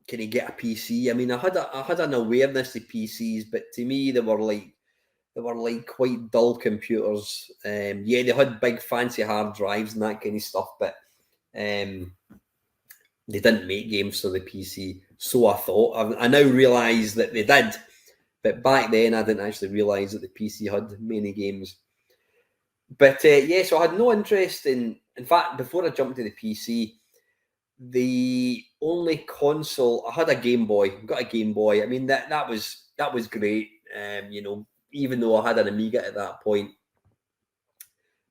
kind of get a PC. I mean, I had an awareness of PCs, but to me they were like quite dull computers. Yeah, they had big fancy hard drives and that kind of stuff, but they didn't make games for the PC. So I thought. I now realise that they did, But back then, I didn't actually realise that the PC had many games. But yeah, so I had no interest in fact, before I jumped to the PC, the only console I had a Game Boy. Got a Game Boy. I mean that was great. You know, even though I had an Amiga at that point,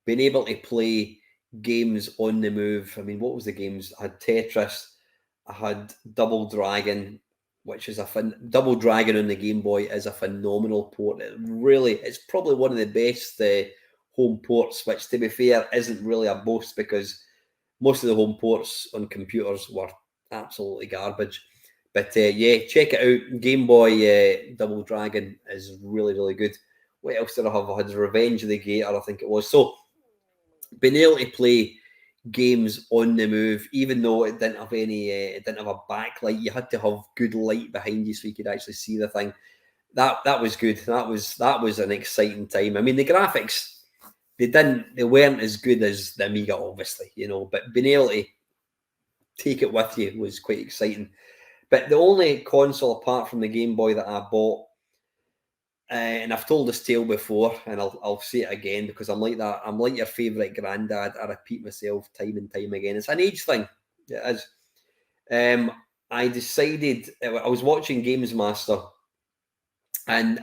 being able to play games on the move. I mean, what was the games? I had Tetris. I had Double Dragon, which is Double Dragon on the Game Boy is a phenomenal port. It's probably one of the best home ports. Which, to be fair, isn't really a boast because most of the home ports on computers were absolutely garbage. But yeah, check it out. Game Boy Double Dragon is really, really good. What else did I have? I had Revenge of the Gator, I think it was. So being able to play games on the move, even though it didn't have it didn't have a backlight, you had to have good light behind you so you could actually see the thing. That was good. That was an exciting time. I mean, the graphics, they weren't as good as the Amiga, obviously, you know, but being able to take it with you was quite exciting. But the only console apart from the Game Boy that I bought, and I've told this tale before, and I'll say it again because I'm like that. I'm like your favourite granddad. I repeat myself time and time again. It's an age thing. It is. I decided I was watching Games Master, and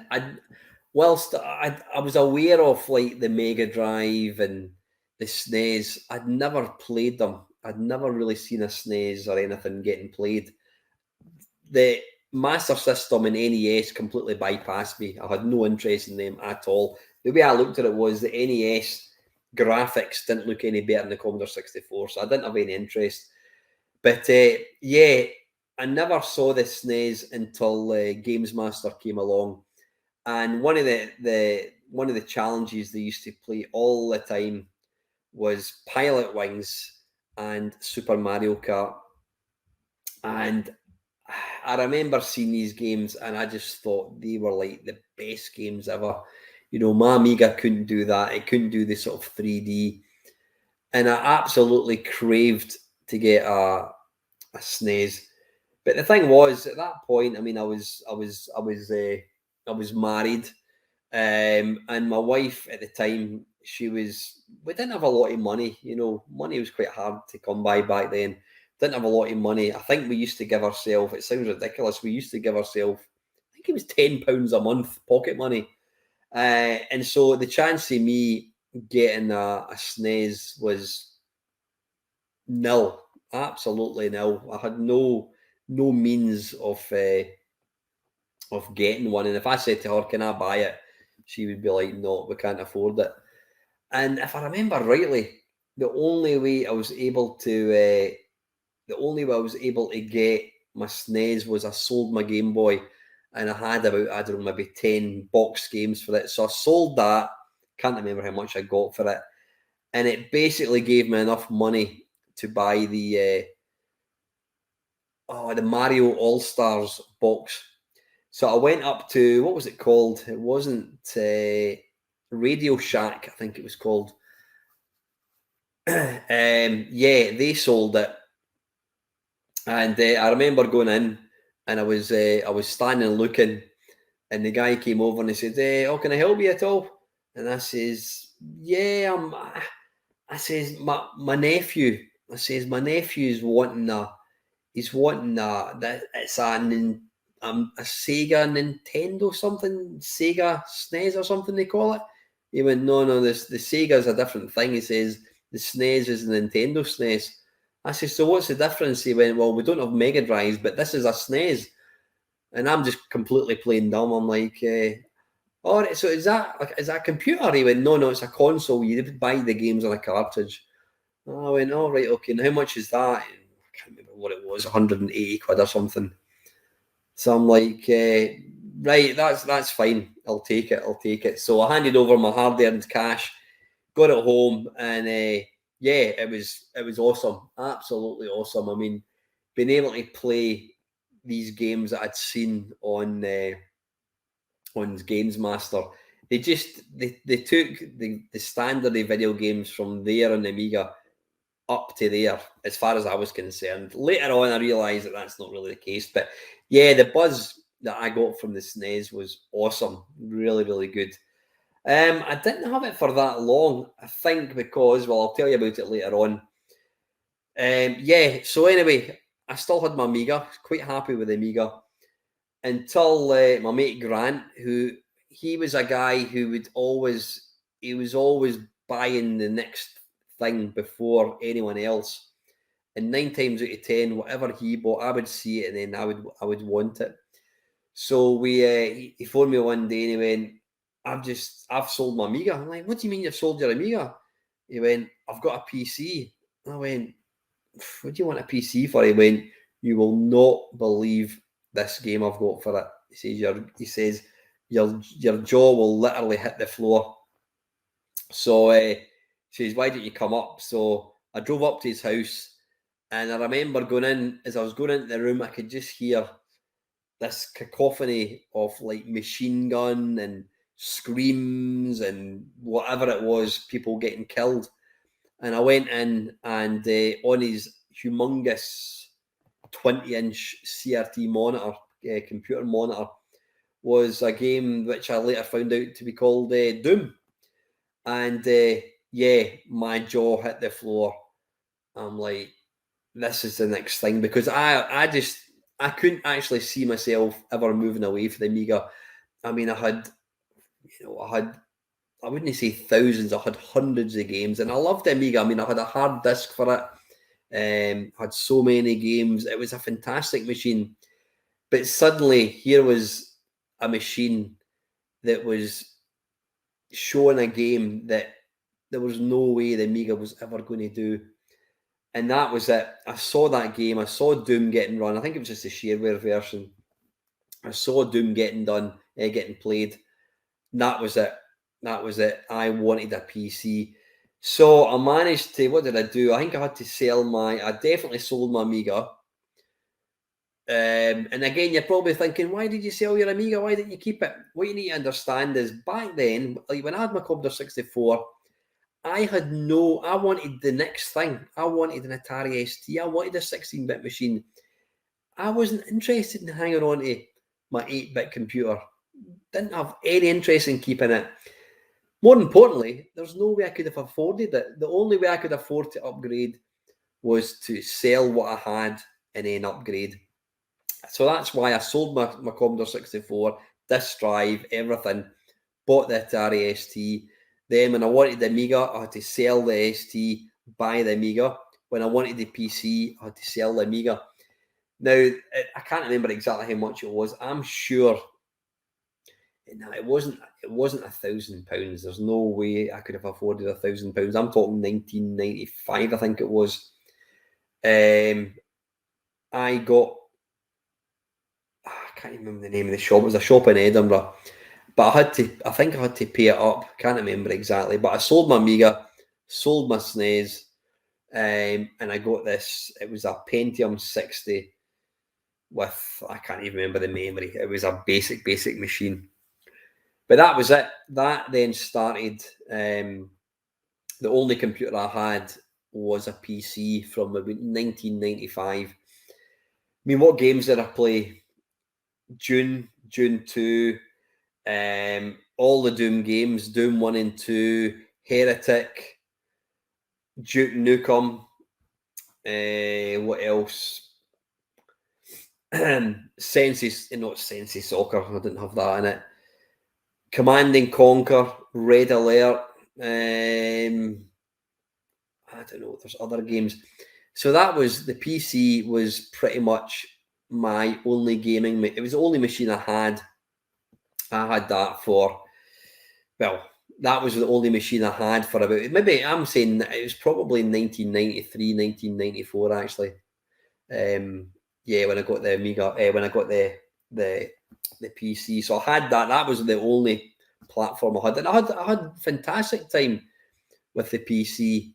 whilst I was aware of like the Mega Drive and the SNES, I'd never played them. I'd never really seen a SNES or anything getting played. The Master System and NES completely bypassed me. I had no interest in them at all. The way I looked at it was the NES graphics didn't look any better than the Commodore 64, so I didn't have any interest. But yeah, I never saw the SNES until Games Master came along. And one of the challenges they used to play all the time was Pilot Wings and Super Mario Kart. And I remember seeing these games and I just thought they were like the best games ever. You know, my Amiga couldn't do that. It couldn't do the sort of 3D. And I absolutely craved to get a SNES. But the thing was, at that point, I mean, I was married, and my wife at the time, we didn't have a lot of money. You know, money was quite hard to come by back then. Didn't have a lot of money. I think we used to give ourselves, it sounds ridiculous, we used to give ourselves, I think it was £10 a month pocket money. And so the chance of me getting a SNES was nil, absolutely nil. I had no means of getting one. And if I said to her, "Can I buy it?" she would be like, "No, we can't afford it." And if I remember rightly, the only way I was able to get my SNES was I sold my Game Boy, and I had about, I don't know, maybe 10 box games for it. So I sold that. Can't remember how much I got for it, and it basically gave me enough money to buy the Mario All Stars box. So I went up to, what was it called? It wasn't Radio Shack, I think it was called. Yeah, they sold it, and I remember going in, and I was standing looking, and the guy came over and he said, "Oh, can I help you at all?" And I says, "Yeah, I says my nephew. I says my nephew's wanting that it's a Sega Nintendo something, Sega SNES or something they call it." He went, "No, the Sega's a different thing." He says the SNES is the Nintendo SNES. I said, "So what's the difference?" He went, "Well, we don't have Mega Drives, but this is a SNES." And I'm just completely playing dumb. I'm like, all right, so is that a computer? He went, no, it's a console. You buy the games on a cartridge. I went, all right, okay. And how much is that? I can't remember what it was, 180 quid or something. So I'm like, right, that's fine. I'll take it. So I handed over my hard-earned cash, got it home, and yeah, it was awesome, absolutely awesome. I mean, being able to play these games that I'd seen on Games Master, they took the standard of video games from there on the Amiga up to there, as far as I was concerned. Later on, I realised that that's not really the case, but yeah, the buzz that I got from the SNES was awesome. Really, really good. I didn't have it for that long, I think, because, well, I'll tell you about it later on. Yeah, so anyway, I still had my Amiga, quite happy with the Amiga, until my mate Grant, who, he was a guy who he was always buying the next thing before anyone else. And 9 times out of 10, whatever he bought, I would see it, and then I would want it. So he phoned me one day and he went, I've sold my Amiga. I'm like, what do you mean you've sold your Amiga? He went, I've got a PC. I went, what do you want a PC for? He went, you will not believe this game I've got for it. He says your jaw will literally hit the floor. So he says, why don't you come up? So I drove up to his house, and I remember going in, as I was going into the room, I could just hear this cacophony of like machine gun and screams and whatever it was, people getting killed. And I went in, and on his humongous 20-inch CRT monitor, computer monitor, was a game which I later found out to be called Doom. And yeah, my jaw hit the floor. I'm like, this is the next thing, because I couldn't actually see myself ever moving away from the Amiga. I mean, I wouldn't say thousands, I had hundreds of games, and I loved the Amiga. I mean, I had a hard disk for it. Had so many games. It was a fantastic machine. But suddenly, here was a machine that was showing a game that there was no way the Amiga was ever going to do. And that was it. I saw that game. I saw Doom getting run. I think it was just the shareware version. I saw Doom getting done, getting played. And that was it. That was it. I wanted a PC. So I managed to, what did I do? I think I had to I definitely sold my Amiga. And again, you're probably thinking, why did you sell your Amiga? Why didn't you keep it? What you need to understand is, back then, like when I had my Commodore 64, I wanted the next thing. I wanted an Atari ST. I wanted a 16-bit machine. I wasn't interested in hanging on to my 8-bit computer. Didn't have any interest in keeping it. More importantly, there's no way I could have afforded it. The only way I could afford to upgrade was to sell what I had and then upgrade. So that's why I sold my Commodore 64, disk drive, everything, bought the Atari ST. Then when I wanted the Amiga, I had to sell the ST, buy the Amiga. When I wanted the PC, I had to sell the Amiga. Now, I can't remember exactly how much it was. I'm sure it wasn't £1,000. There's no way I could have afforded £1,000. I'm talking 1995, I think it was. I got, I can't remember the name of the shop. It was a shop in Edinburgh, but I think I had to pay it up. Can't remember exactly, but I sold my Amiga, sold my SNES, and I got this. It was a Pentium 60 with, I can't even remember the memory. It was a basic machine. But that was it. That then started. The only computer I had was a PC from about 1995. I mean, what games did I play? Dune 2, all the Doom games, Doom 1 and 2, Heretic, Duke Nukem, what else? Not Sensi Soccer, I didn't have that in it. Command and Conquer, Red Alert, I don't know, there's other games. So that was, the PC was pretty much my only gaming, it was the only machine I had. I had that for, well, that was the only machine I had for about, maybe I'm saying it was probably 1993, 1994 actually. Yeah, when I got the Amiga, when I got the PC. So I had that. That was the only platform I had, and I had fantastic time with the PC.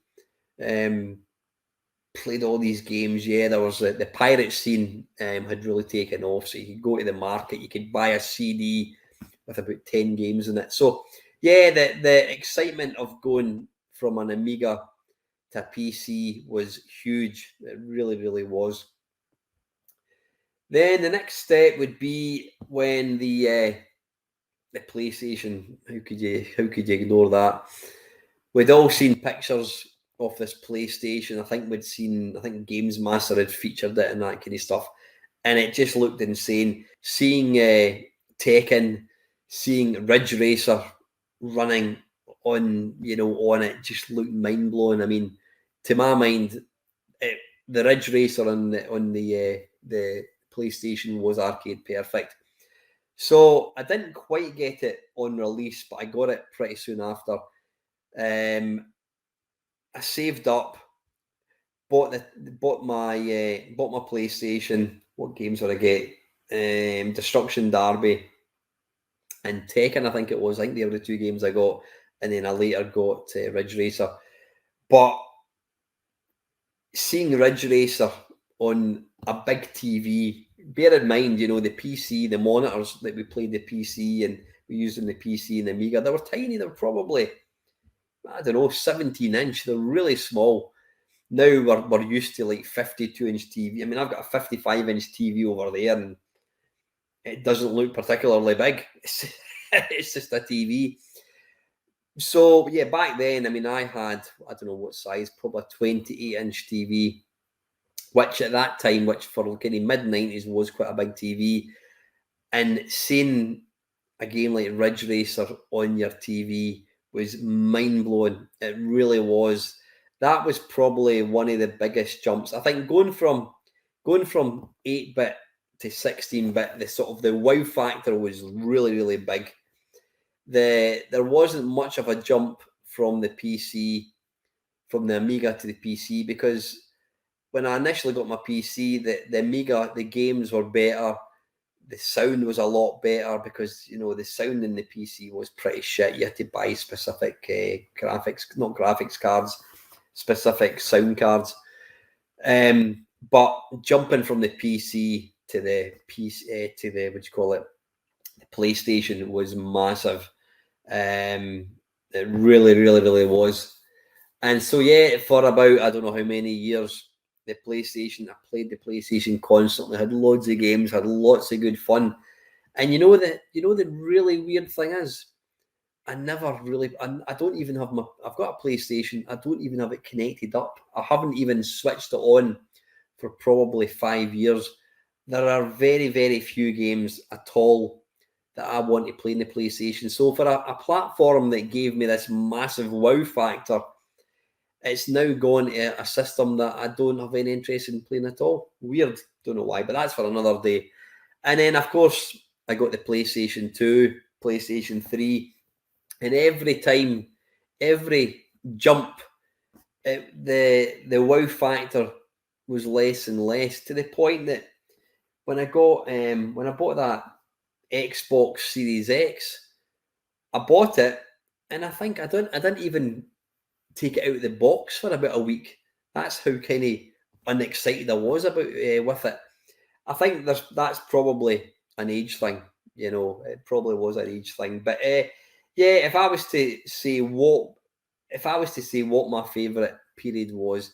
Played all these games. Yeah, there was the pirate scene had really taken off. So you could go to the market, you could buy a CD with about 10 games in it. So yeah, the excitement of going from an Amiga to a PC was huge. It really, really was. Then the next step would be when the PlayStation. How could you ignore that? We'd all seen pictures of this PlayStation. I think Games Master had featured it and that kind of stuff, and it just looked insane. Seeing Tekken, seeing Ridge Racer running on it just looked mind blowing. I mean, to my mind, the Ridge Racer on the PlayStation was arcade perfect. So I didn't quite get it on release, but I got it pretty soon after. I saved up, bought my PlayStation. What games did I get? Destruction Derby and Tekken, I think it was. I think they were the two games I got, and then I later got Ridge Racer. But seeing Ridge Racer on a big TV, bear in mind, the PC, the monitors that we played the PC and we used in the PC and the Amiga, they were tiny. They were probably, I don't know, 17-inch. They're really small. Now we're used to like 52-inch TV. I mean, I've got a 55-inch TV over there, and it doesn't look particularly big. It's just a TV. So yeah, back then, I mean, I had, I don't know what size, probably a 28-inch TV, which at that time, which for kind of mid-90s was quite a big TV. And seeing a game like Ridge Racer on your TV was mind-blowing. It really was. That was probably one of the biggest jumps. I think going from 8-bit to 16-bit, the wow factor was really, really big. There wasn't much of a jump from the PC, from the Amiga to the PC, because when I initially got my PC, the Amiga, the games were better. The sound was a lot better because, the sound in the PC was pretty shit. You had to buy specific not graphics cards, specific sound cards. But jumping from the PC to the the PlayStation was massive. It really, really, really was. And so yeah, for about, I don't know how many years, I played the PlayStation constantly, had loads of games, had lots of good fun. And the really weird thing is, I don't even have I've got a PlayStation, I don't even have it connected up. I haven't even switched it on for probably 5 years. There are very, very few games at all that I want to play in the PlayStation. So for a platform that gave me this massive wow factor, it's now gone to a system that I don't have any interest in playing at all. Weird, don't know why, but that's for another day. And then, of course, I got the PlayStation 2, PlayStation 3, and every jump, the wow factor was less and less, to the point that when I bought that Xbox Series X, I bought it, and I think I didn't even take it out of the box for about a week. That's how kind of unexcited I was about with it. I think that's probably an age thing. It probably was an age thing. But yeah, if I was to say what my favourite period was,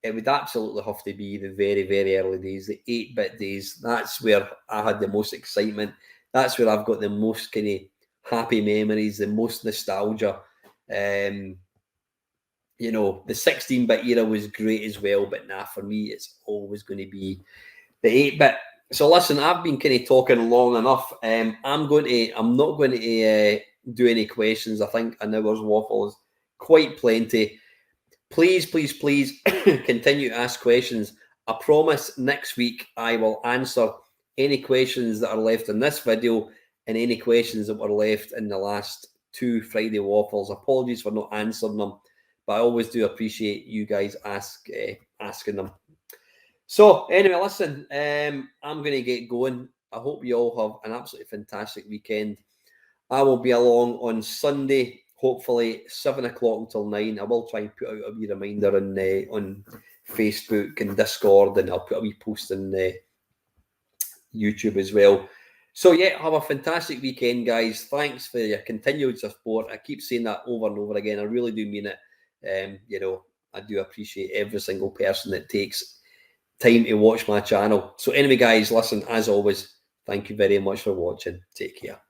it would absolutely have to be the very, very early days, the 8-bit days. That's where I had the most excitement. That's where I've got the most kind of happy memories, the most nostalgia. The 16-bit era was great as well, but for me, it's always going to be the 8-bit. So listen, I've been kind of talking long enough. I'm not going to do any questions. I think an hour's waffle is quite plenty. Please, please, please continue to ask questions. I promise next week I will answer any questions that are left in this video and any questions that were left in the last 2 Friday Waffles. Apologies for not answering them, but I always do appreciate you guys asking them. So anyway, listen, I'm going to get going. I hope you all have an absolutely fantastic weekend. I will be along on Sunday, hopefully 7 o'clock until 9. I will try and put out a wee reminder on Facebook and Discord, and I'll put a wee post on YouTube as well. So yeah, have a fantastic weekend, guys. Thanks for your continued support. I keep saying that over and over again. I really do mean it. I do appreciate every single person that takes time to watch my channel. So anyway, guys, listen, as always, thank you very much for watching. Take care.